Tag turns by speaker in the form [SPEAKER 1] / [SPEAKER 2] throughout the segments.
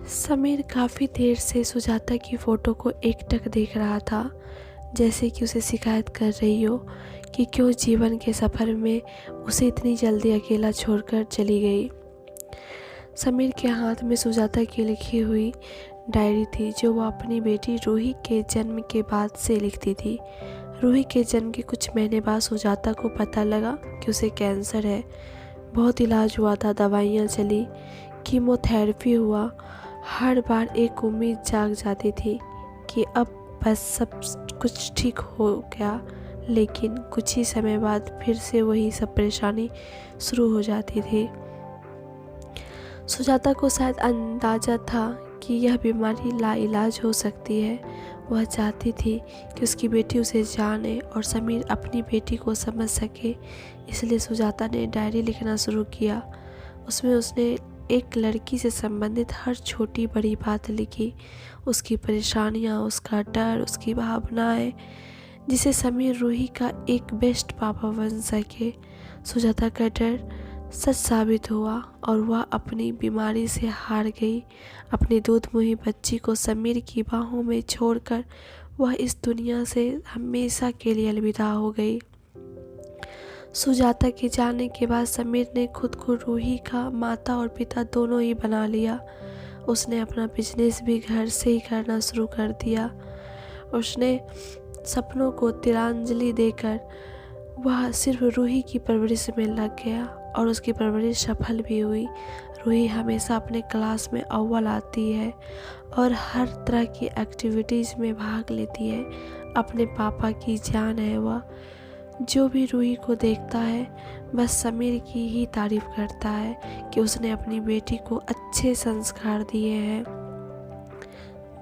[SPEAKER 1] समीर काफ़ी देर से सुजाता की फ़ोटो को एकटक देख रहा था, जैसे कि उसे शिकायत कर रही हो कि क्यों जीवन के सफ़र में उसे इतनी जल्दी अकेला छोड़कर चली गई। समीर के हाथ में सुजाता की लिखी हुई डायरी थी, जो वो अपनी बेटी रूही के जन्म के बाद से लिखती थी। रूही के जन्म के कुछ महीने बाद सुजाता को पता लगा कि उसे कैंसर है। बहुत इलाज हुआ था, दवाइयाँ चली, कीमोथेरेपी हुआ। हर बार एक उम्मीद जाग जाती थी कि अब बस सब कुछ ठीक हो गया, लेकिन कुछ ही समय बाद फिर से वही सब परेशानी शुरू हो जाती थी। सुजाता को शायद अंदाज़ा था कि यह बीमारी लाइलाज हो सकती है। वह चाहती थी कि उसकी बेटी उसे जाने और समीर अपनी बेटी को समझ सके, इसलिए सुजाता ने डायरी लिखना शुरू किया। उसमें उसने एक लड़की से संबंधित हर छोटी बड़ी बात लिखी, उसकी परेशानियाँ, उसका डर, उसकी भावनाएं, जिसे समीर रूही का एक बेस्ट पापा बन सके। सुजाता का डर सच साबित हुआ और वह अपनी बीमारी से हार गई। अपनी दूधमुही बच्ची को समीर की बाहों में छोड़कर वह इस दुनिया से हमेशा के लिए अलविदा हो गई। सुजाता के जाने के बाद समीर ने खुद को रूही का माता और पिता दोनों ही बना लिया। उसने अपना बिजनेस भी घर से ही करना शुरू कर दिया। उसने सपनों को तिलांजलि देकर वह सिर्फ रूही की परवरिश में लग गया और उसकी परवरिश सफल भी हुई। रूही हमेशा अपने क्लास में अव्वल आती है और हर तरह की एक्टिविटीज़ में भाग लेती है। अपने पापा की जान है वह। जो भी रूही को देखता है बस समीर की ही तारीफ करता है कि उसने अपनी बेटी को अच्छे संस्कार दिए हैं।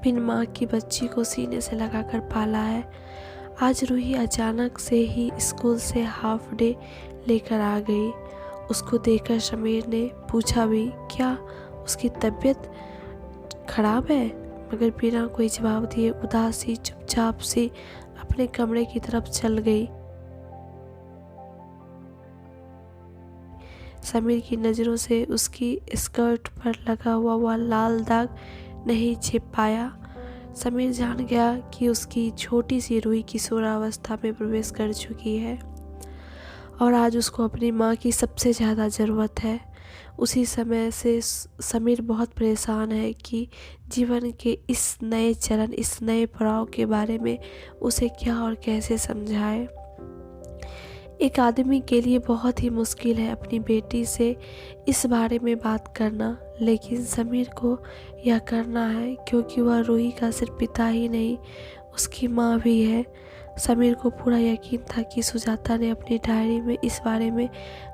[SPEAKER 1] बिन माँ की बच्ची को सीने से लगाकर पाला है। आज रूही अचानक से ही स्कूल से हाफ डे लेकर आ गई। उसको देखकर समीर ने पूछा भी, क्या उसकी तबीयत खराब है? मगर बिना कोई जवाब दिए उदासी चुपचाप सी अपने कमरे की तरफ चल गई। समीर की नज़रों से उसकी स्कर्ट पर लगा हुआ वह लाल दाग नहीं छिप पाया। समीर जान गया कि उसकी छोटी सी रूही किशोरावस्था में प्रवेश कर चुकी है और आज उसको अपनी माँ की सबसे ज़्यादा ज़रूरत है। उसी समय से समीर बहुत परेशान है कि जीवन के इस नए चरण, इस नए पड़ाव के बारे में उसे क्या और कैसे समझाए। एक आदमी के लिए बहुत ही मुश्किल है अपनी बेटी से इस बारे में बात करना, लेकिन समीर को यह करना है क्योंकि वह रूही का सिर्फ पिता ही नहीं, उसकी माँ भी है। समीर को पूरा यकीन था कि सुजाता ने अपनी डायरी में इस बारे में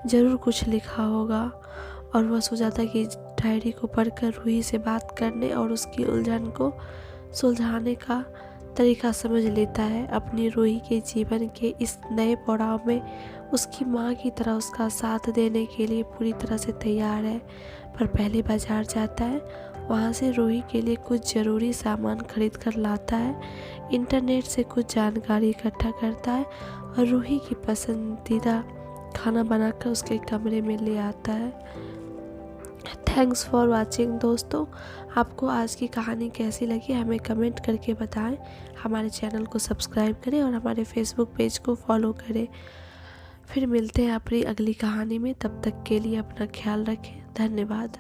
[SPEAKER 1] ज़रूर कुछ लिखा होगा और वह सुजाता की डायरी को पढ़कर रूही से बात करने और उसकी उलझन को सुलझाने का तरीका समझ लेता है। अपनी रूही के जीवन के इस नए पड़ाव में उसकी माँ की तरह उसका साथ देने के लिए पूरी तरह से तैयार है। पर पहले बाजार जाता है, वहाँ से रूही के लिए कुछ ज़रूरी सामान खरीद कर लाता है, इंटरनेट से कुछ जानकारी इकट्ठा करता है और रूही की पसंदीदा खाना बनाकर उसके कमरे में ले आता है। थैंक्स फॉर वॉचिंग दोस्तों। आपको आज की कहानी कैसी लगी हमें कमेंट करके बताएं। हमारे चैनल को सब्सक्राइब करें और हमारे फेसबुक पेज को फॉलो करें। फिर मिलते हैं अपनी अगली कहानी में, तब तक के लिए अपना ख्याल रखें। धन्यवाद।